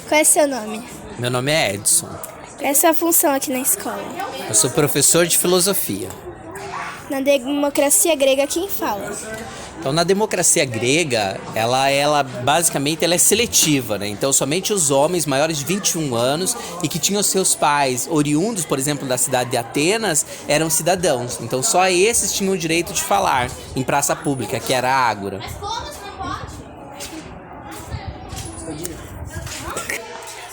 Qual é seu nome? Meu nome é Edson. Qual é a sua função aqui na escola? Eu sou professor de filosofia. Na democracia grega, quem fala? Então, na democracia grega, ela basicamente ela é seletiva, né? Então, somente os homens maiores de 21 anos e que tinham seus pais oriundos, por exemplo, da cidade de Atenas, eram cidadãos. Então, só esses tinham o direito de falar em praça pública, que era a ágora.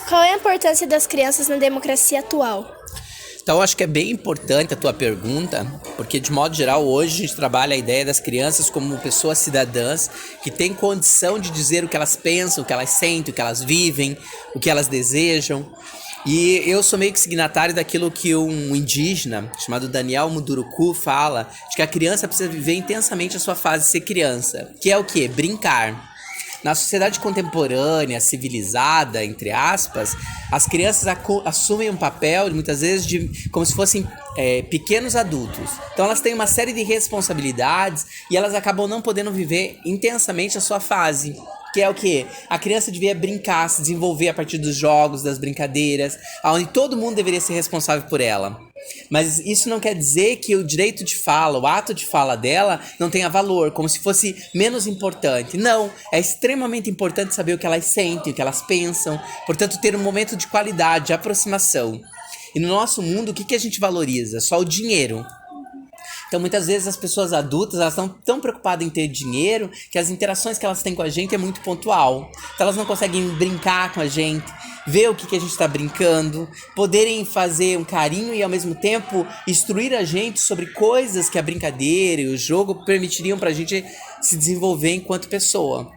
Qual é a importância das crianças na democracia atual? Então, eu acho que é bem importante a tua pergunta, porque, de modo geral, hoje a gente trabalha a ideia das crianças como pessoas cidadãs que têm condição de dizer o que elas pensam, o que elas sentem, o que elas vivem, o que elas desejam. E eu sou meio que signatário daquilo que um indígena chamado Daniel Munduruku fala, de que a criança precisa viver intensamente a sua fase de ser criança, que é o quê? Brincar. Na sociedade contemporânea, civilizada, entre aspas, as crianças assumem um papel, muitas vezes, como se fossem pequenos adultos. Então elas têm uma série de responsabilidades e elas acabam não podendo viver intensamente a sua fase. Que é o quê? A criança devia brincar, se desenvolver a partir dos jogos, das brincadeiras, onde todo mundo deveria ser responsável por ela. Mas isso não quer dizer que o direito de fala, o ato de fala dela não tenha valor, como se fosse menos importante. Não, é extremamente importante saber o que elas sentem, o que elas pensam, portanto ter um momento de qualidade, de aproximação. E no nosso mundo, o que a gente valoriza? Só o dinheiro. Então, muitas vezes as pessoas adultas, elas estão tão preocupadas em ter dinheiro que as interações que elas têm com a gente é muito pontual. Então, elas não conseguem brincar com a gente, ver o que a gente está brincando, poderem fazer um carinho e, ao mesmo tempo, instruir a gente sobre coisas que a brincadeira e o jogo permitiriam para a gente se desenvolver enquanto pessoa.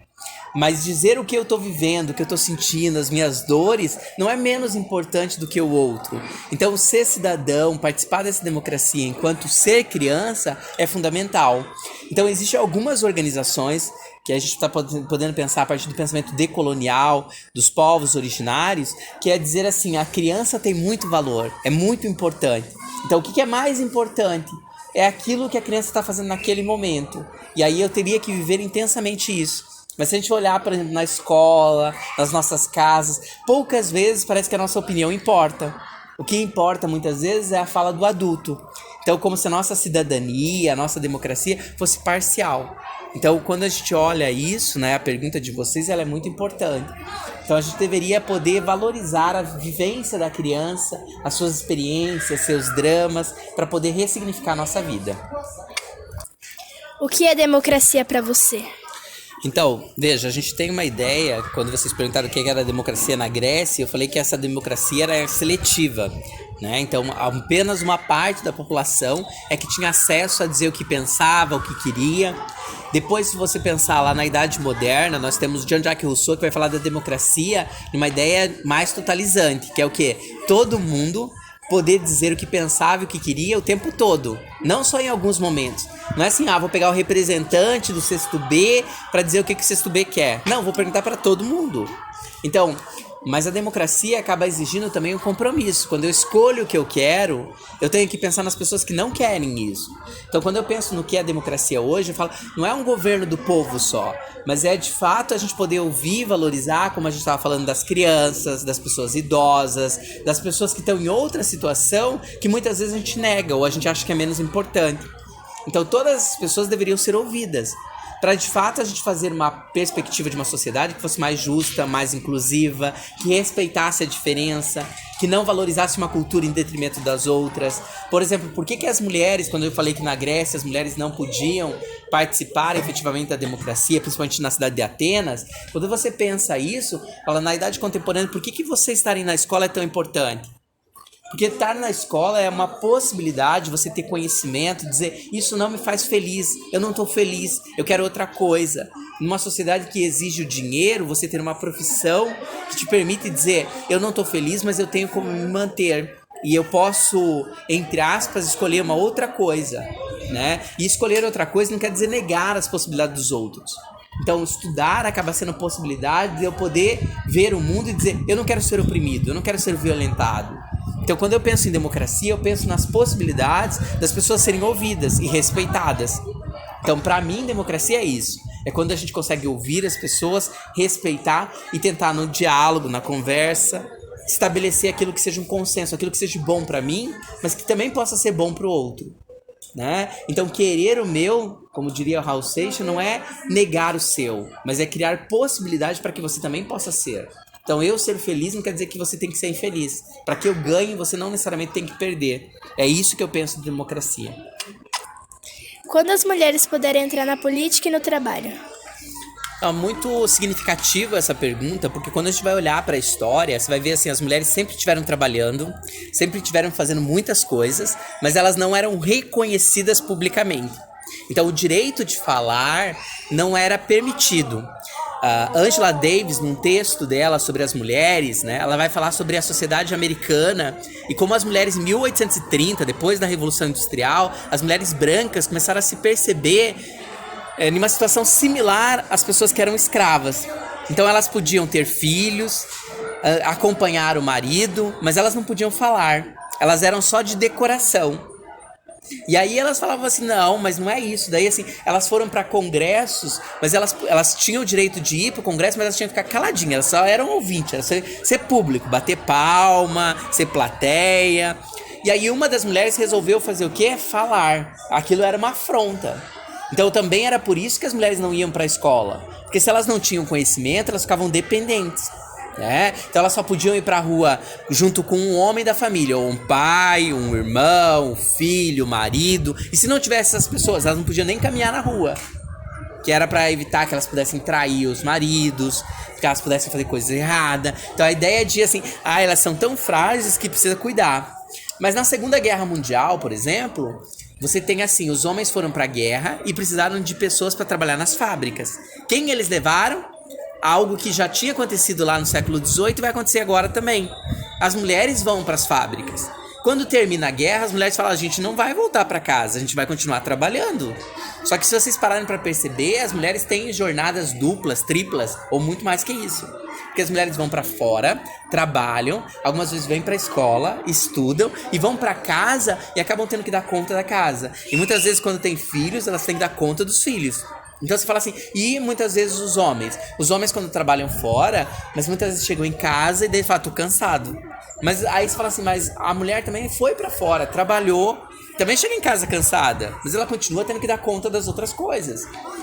Mas dizer o que eu tô vivendo, o que eu tô sentindo, as minhas dores, não é menos importante do que o outro. Então, ser cidadão, participar dessa democracia enquanto ser criança é fundamental. Então, existem algumas organizações que a gente está podendo pensar a partir do pensamento decolonial, dos povos originários, que é dizer assim, a criança tem muito valor, é muito importante. Então, o que é mais importante? É aquilo que a criança está fazendo naquele momento. E aí eu teria que viver intensamente isso. Mas se a gente olhar, por exemplo, na escola, nas nossas casas, poucas vezes parece que a nossa opinião importa. O que importa muitas vezes é a fala do adulto. Então, como se a nossa cidadania, a nossa democracia fosse parcial. Então, quando a gente olha isso, né, a pergunta de vocês, ela é muito importante. Então, a gente deveria poder valorizar a vivência da criança, as suas experiências, seus dramas, para poder ressignificar a nossa vida. O que é democracia para você? Então, veja, a gente tem uma ideia, quando vocês perguntaram o que era a democracia na Grécia, eu falei que essa democracia era seletiva, né? Então, apenas uma parte da população é que tinha acesso a dizer o que pensava, o que queria. Depois, se você pensar lá na Idade Moderna, nós temos Jean-Jacques Rousseau, que vai falar da democracia numa ideia mais totalizante, que é o quê? Todo mundo poder dizer o que pensava e o que queria o tempo todo, não só em alguns momentos. Não é assim, vou pegar o representante do sexto B para dizer o que o sexto B quer. Não, vou perguntar para todo mundo. Então, mas a democracia acaba exigindo também um compromisso. Quando eu escolho o que eu quero, eu tenho que pensar nas pessoas que não querem isso. Então, quando eu penso no que é a democracia hoje, eu falo, não é um governo do povo só, mas é de fato a gente poder ouvir e valorizar, como a gente estava falando, das crianças, das pessoas idosas, das pessoas que estão em outra situação que muitas vezes a gente nega ou a gente acha que é menos importante. Então, todas as pessoas deveriam ser ouvidas, para de fato a gente fazer uma perspectiva de uma sociedade que fosse mais justa, mais inclusiva, que respeitasse a diferença, que não valorizasse uma cultura em detrimento das outras. Por exemplo, por que as mulheres, quando eu falei que na Grécia as mulheres não podiam participar efetivamente da democracia, principalmente na cidade de Atenas, quando você pensa isso, fala, na idade contemporânea, por que você estarem na escola é tão importante? Porque estar na escola é uma possibilidade de você ter conhecimento, dizer, isso não me faz feliz, eu não estou feliz, eu quero outra coisa. Numa sociedade que exige o dinheiro, você ter uma profissão que te permite dizer, eu não estou feliz, mas eu tenho como me manter. E eu posso, entre aspas, escolher uma outra coisa, né? E escolher outra coisa não quer dizer negar as possibilidades dos outros. Então, estudar acaba sendo a possibilidade de eu poder ver o mundo e dizer, eu não quero ser oprimido, eu não quero ser violentado. Então, quando eu penso em democracia, eu penso nas possibilidades das pessoas serem ouvidas e respeitadas. Então, para mim, democracia é isso. É quando a gente consegue ouvir as pessoas, respeitar e tentar no diálogo, na conversa, estabelecer aquilo que seja um consenso, aquilo que seja bom para mim, mas que também possa ser bom para o outro. Né? Então querer o meu, como diria o Raul Seixas, não é negar o seu, mas é criar possibilidade para que você também possa ser. Então eu ser feliz não quer dizer que você tem que ser infeliz. Para que eu ganhe, você não necessariamente tem que perder. É isso que eu penso de democracia. Quando as mulheres puderem entrar na política e no trabalho? É muito significativa essa pergunta, porque quando a gente vai olhar para a história, você vai ver assim, as mulheres sempre estiveram trabalhando, sempre estiveram fazendo muitas coisas, mas elas não eram reconhecidas publicamente. Então o direito de falar não era permitido. Angela Davis, num texto dela sobre as mulheres, né, ela vai falar sobre a sociedade americana e como as mulheres em 1830, depois da Revolução Industrial, as mulheres brancas começaram a se perceber numa situação similar às pessoas que eram escravas. Então elas podiam ter filhos, acompanhar o marido, mas elas não podiam falar. Elas eram só de decoração. E aí elas falavam assim, não, mas não é isso. Daí assim, elas foram para congressos, mas elas tinham o direito de ir pro congresso, mas elas tinham que ficar caladinhas. Elas só eram ouvintes, era ser público, bater palma, ser plateia. E aí uma das mulheres resolveu fazer o quê? Falar. Aquilo era uma afronta. Então também era por isso que as mulheres não iam para a escola. Porque se elas não tinham conhecimento, elas ficavam dependentes. Né? Então elas só podiam ir para a rua junto com um homem da família, ou um pai, um irmão, um filho, um marido. E se não tivesse essas pessoas, elas não podiam nem caminhar na rua. Que era para evitar que elas pudessem trair os maridos, que elas pudessem fazer coisas erradas. Então a ideia de assim, elas são tão frágeis que precisa cuidar. Mas na Segunda Guerra Mundial, por exemplo, você tem assim, os homens foram para a guerra e precisaram de pessoas para trabalhar nas fábricas. Quem eles levaram? Algo que já tinha acontecido lá no século XVIII e vai acontecer agora também. As mulheres vão para as fábricas. Quando termina a guerra, as mulheres falam, a gente não vai voltar para casa, a gente vai continuar trabalhando. Só que se vocês pararem para perceber, as mulheres têm jornadas duplas, triplas ou muito mais que isso. Porque as mulheres vão para fora, trabalham, algumas vezes vêm para a escola, estudam e vão para casa e acabam tendo que dar conta da casa. E muitas vezes quando tem filhos, elas têm que dar conta dos filhos. Então você fala assim, e muitas vezes os homens quando trabalham fora, mas muitas vezes chegam em casa e daí falam, tô cansado. Mas aí você fala assim, mas a mulher também foi pra fora, trabalhou, também chega em casa cansada, mas ela continua tendo que dar conta das outras coisas.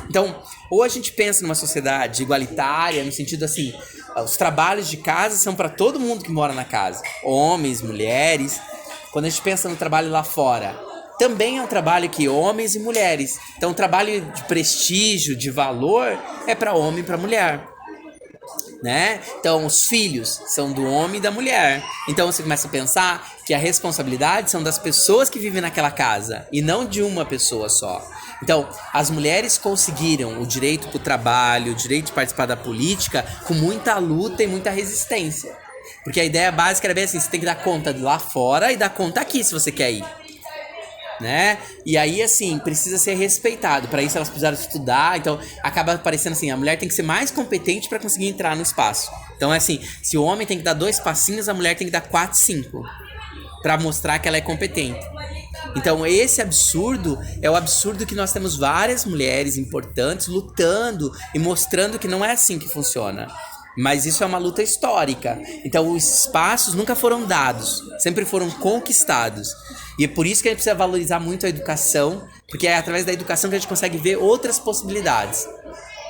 Então, ou a gente pensa numa sociedade igualitária, no sentido assim, os trabalhos de casa são para todo mundo que mora na casa, homens, mulheres. Quando a gente pensa no trabalho lá fora, também é um trabalho que homens e mulheres. Então, o trabalho de prestígio, de valor, é para homem e para mulher. Né? Então, os filhos são do homem e da mulher. Então, você começa a pensar que a responsabilidade são das pessoas que vivem naquela casa e não de uma pessoa só. Então, as mulheres conseguiram o direito para o trabalho, o direito de participar da política com muita luta e muita resistência. Porque a ideia básica era bem assim, você tem que dar conta de lá fora e dar conta aqui se você quer ir. Né? E aí, assim, precisa ser respeitado. Para isso, elas precisaram estudar. Então, acaba parecendo assim: a mulher tem que ser mais competente para conseguir entrar no espaço. Então, é assim: se o homem tem que dar 2 passinhos, a mulher tem que dar 4, 5 para mostrar que ela é competente. Então, esse absurdo é o absurdo que nós temos várias mulheres importantes lutando e mostrando que não é assim que funciona. Mas isso é uma luta histórica. Então os espaços nunca foram dados, sempre foram conquistados. E é por isso que a gente precisa valorizar muito a educação, porque é através da educação que a gente consegue ver outras possibilidades.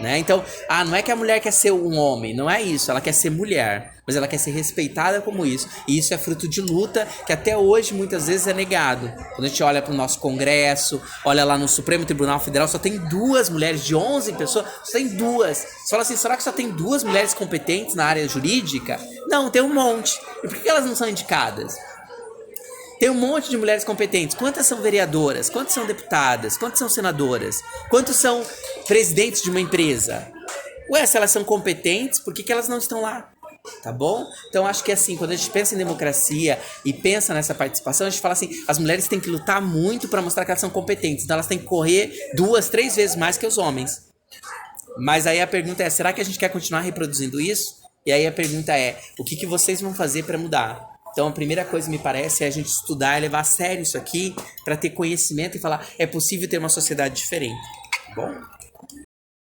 Né? Então, não é que a mulher quer ser um homem, não é isso, ela quer ser mulher, mas ela quer ser respeitada como isso, e isso é fruto de luta que até hoje muitas vezes é negado. Quando a gente olha para o nosso Congresso, olha lá no Supremo Tribunal Federal, só tem 2 mulheres de 11 pessoas, só tem 2. Você fala assim, será que só tem 2 mulheres competentes na área jurídica? Não, tem um monte. E por que elas não são indicadas? Tem um monte de mulheres competentes. Quantas são vereadoras? Quantas são deputadas? Quantas são senadoras? Quantos são presidentes de uma empresa? Ué, se elas são competentes, por que elas não estão lá? Tá bom? Então acho que assim, quando a gente pensa em democracia e pensa nessa participação, a gente fala assim, as mulheres têm que lutar muito para mostrar que elas são competentes. Então elas têm que correr 2, 3 vezes mais que os homens. Mas aí a pergunta é, será que a gente quer continuar reproduzindo isso? E aí a pergunta é, o que vocês vão fazer para mudar? Então a primeira coisa, me parece, é a gente estudar e levar a sério isso aqui para ter conhecimento e falar, é possível ter uma sociedade diferente. Bom?